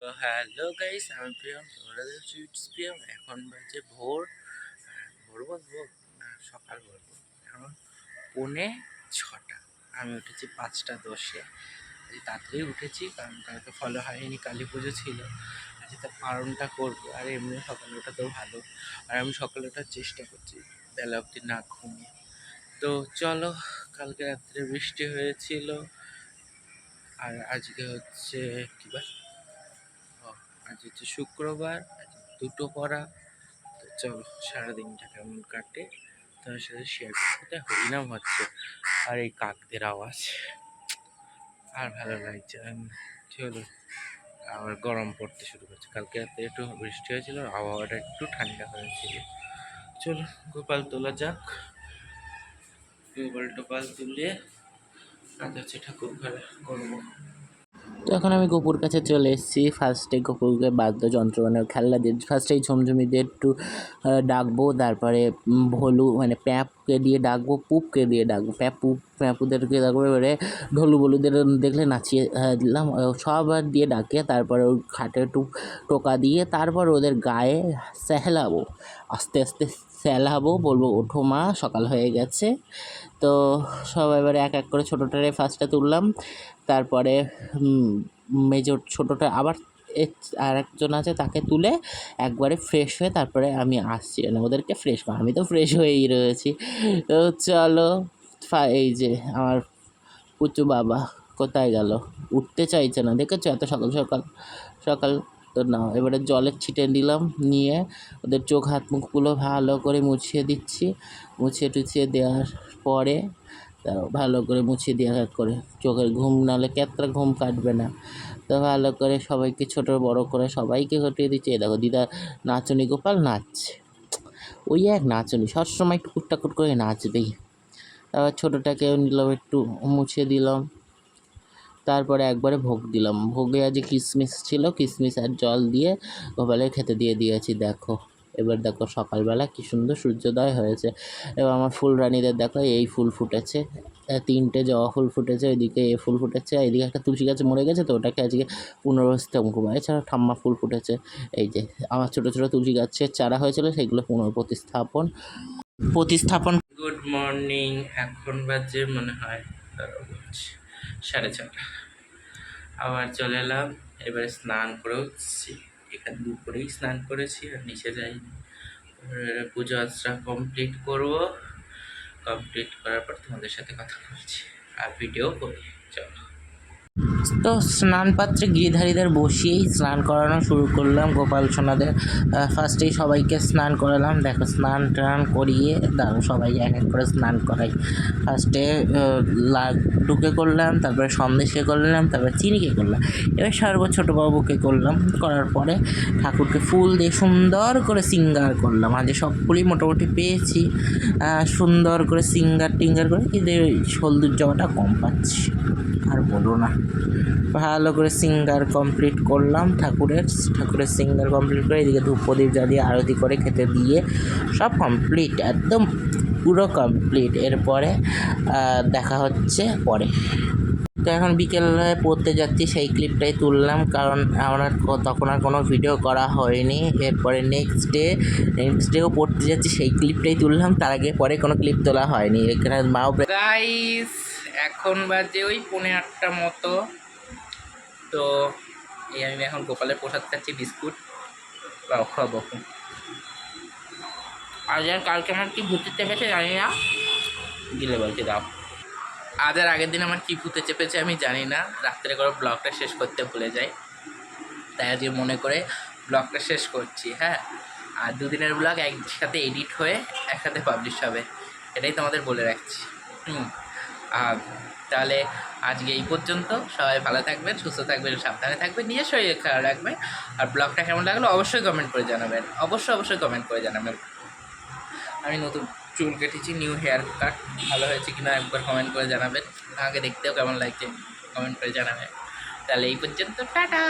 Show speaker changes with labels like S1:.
S1: তো hello guys, আমি প্রিয়ম, তোমরা দেখছো ইটস প্রিয়ম। এখন বাজে ভোর ভোর বলবো না সকাল বলবো, এখন 6:45। আমি উঠেছি 5টা 10-এ। আজ তাড়াতাড়ি উঠেছি কারণ কালকে ফলো হয়নি, কালী পুজো ছিল। আজ তার পালনটা করবো। আর এমনি সকালে ওঠা তো ভালো, আর আমি সকালে ওঠার চেষ্টা করছি বেলা অবধি না ঘুমিয়ে। তো চলো, কালকে রাত্রে বৃষ্টি হয়েছিল, আর আজকে হচ্ছে কি বার? আজ হচ্ছে শুক্রবার, আজ দুটো পড়া। তো চলো, সারাদিনটা কেমন কাটে তোমার সাথে শেয়ার করতে। হরিনাম হচ্ছে আর এই কাকদের আওয়াজ আর ভালো লাগছে। চলো, আবার গরম পড়তে শুরু করছে। কালকে রাতে একটু বৃষ্টি হয়েছিল, আবহাওয়াটা একটু ঠান্ডা হয়েছিল। চলো, গোপাল তোলা যাক। গোপাল টোপাল তুলে কাজ হচ্ছে ঠাকুর ঘরে করবো। তো এখন আমি গপুর কাছে চলে এসেছি। ফার্স্টে গপুরকে বাদ্যযন্ত্র মানে খেলনা দিয়ে ফার্স্টেই ঝুমঝুমিদের একটু ডাকবো, তারপরে ভোলু মানে প্যাঁপকে দিয়ে ডাকবো, পুপকে দিয়ে ডাকবো, প্যাঁপুদেরকে ডাকবো। এবারে ঢোলু বলুদের দেখলে নাচিয়ে দিলাম, সব দিয়ে ডাকে। তারপরে ওই খাটে একটু টোকা দিয়ে তারপর ওদের গায়ে সেহলাবো, আস্তে আস্তে সেহলাবো, বলবো ওঠো মা, সকাল হয়ে গেছে। তো সবাই এবারে এক এক করে ছোটোটারে ফার্স্টে তুললাম, তারপরে মেজর ছোটোটা আবার আর একজন আছে তাকে তুলে একবারে ফ্রেশ হয়ে তারপরে আমি আসছি, মানে ওদেরকে ফ্রেশ করা। আমি তো ফ্রেশ হয়েই রয়েছি। তো চলো, এই যে আমার পুচু বাবা কোথায় গেল, উঠতে চাইছে না, দেখেছো এত সকাল সকাল সকাল। তো না, এবারে জলের ছিটে নিলাম, নিয়ে ওদের চোখ হাত মুখগুলো ভালো করে মুছিয়ে দিচ্ছি। মুছিয়ে টুছিয়ে দেওয়ার পরে ভালো করে মুছিয়ে দেওয়া করে, চোখের ঘুম নাহলে কেতরা ঘুম কাটবে না। তো ভালো করে সবাইকে ছোট বড় করে সবাইকে ঘটিয়ে দিচ্ছে। দেখো দিদা নাচনি গোপাল নাচছে, ওই এক নাচনি সবসময় টুকুর টাকুর করে নাচবেই। তারপর ছোটোটাকেও নিলাম, একটু মুছিয়ে দিলাম, তারপরে একবারে ভোগ দিলাম। ভোগে আজ কিশমিশ ছিল, কিশমিশ আর জল দিয়ে গোপালের খেতে দিয়ে দিয়েছি। দেখো এবার দেখো সকালবেলা কী সুন্দর সূর্যোদয় হয়েছে। এবার আমার ফুলরানিদের দেখো, এই ফুল ফুটেছে, 3টে জবা ফুল ফুটেছে, ওইদিকে এ ফুল ফুটেছে, এইদিকে একটা তুলসী গাছ মরে গেছে, তো ওটাকে আজকে পুনর্বস্থিত করবো। এছাড়া ঠাম্মা ফুল ফুটেছে, এই যে আমার ছোটো ছোটো তুলসী গাছের চারা হয়েছিল সেগুলো পুনঃপ্রতিস্থাপন। গুড মর্নিং, এখন বাজে মনে হয় 6:30। আবার চলে এলাম, এবারে স্নান করে উঠছি। এখানে দুপুরেই স্নান করেছি আর নিচে যাইনি। পুজো আর্চা কমপ্লিট করবো, কমপ্লিট করার পর তোমাদের সাথে কথা বলছি আর ভিডিও করি। চলো, তো স্নান পাত্রে গিরিধারীদের বসিয়েই স্নান করানো শুরু করলাম গোপাল সোনাদের। ফার্স্টেই সবাইকে স্নান করালাম। দেখো স্নান টান করিয়ে তারপর সবাই এক এক করে স্নান করাই। ফার্স্টে লাড্ডুকে করলাম, তারপরে সন্দেশকে করলাম, তারপরে চিনিকে করলাম, এবার ছোটোবাবুকে করলাম। করার পরে ঠাকুরকে ফুল দিয়ে সুন্দর করে সিঙ্গার করলাম। আজ সব ফুলই মোটামুটি পেয়েছি, সুন্দর করে সিঙ্গার টিঙ্গার করে, কিন্তু হলদুর জবাটা কম পাচ্ছি, আর বলো না। ভালো করে সিঙ্গার কমপ্লিট করলাম, ঠাকুরের সিঙ্গার কমপ্লিট করে এদিকে ধূপ প্রদীপ জ্বালিয়ে আরতি করে খেতে দিয়ে সব কমপ্লিট, একদম পুরো কমপ্লিট। এরপরে দেখা হচ্ছে পরে। তো এখন বিকেলে পড়তে যাচ্ছি, সেই ক্লিপটাই তুললাম, কারণ আমার তখন আর কোনো ভিডিও করা হয়নি। এরপরে নেক্সট ডেও পড়তে যাচ্ছি, সেই ক্লিপটাই তুললাম, তার আগে পরে কোনো ক্লিপ তোলা হয়নি। এখানে মাও গাইস, এখন বাজে ওই 8:45 মতো। তো এই আমি এখন গোপালের প্রসাদ খাচ্ছি, বিস্কুট বা খাবো। আজ আর কালকে আমার কি ভূতে চেপেছে জানি না, গিলে বলছি দাও। আজ আর আগের দিন আমার কি ভূতে চেপেছে আমি জানি না, রাত্রে করে ব্লগটা শেষ করতে ভুলে যাই, তাই আজকে মনে করে ব্লগটা শেষ করছি। হ্যাঁ, আর দুদিনের ব্লগ একসাথে এডিট হয়ে একসাথে পাবলিশ হবে, এটাই তোমাদের বলে রাখছি। আর তাহলে আজকে এই পর্যন্ত। সবাই ভালো থাকবেন, সুস্থ থাকবেন, সাবধানে থাকবেন, নিজের শরীরে খেয়াল রাখবেন। আর ব্লগটা কেমন লাগলো অবশ্যই কমেন্ট করে জানাবেন, অবশ্যই কমেন্ট করে জানাবেন। আমি নতুন চুল কেটেছি, নিউ হেয়ার কাট, ভালো হয়েছে কিনা একবার কমেন্ট করে জানাবেন। আগে দেখতেও কেমন লাগছে কমেন্ট করে জানাবেন। তাহলে এই পর্যন্ত, টাটা।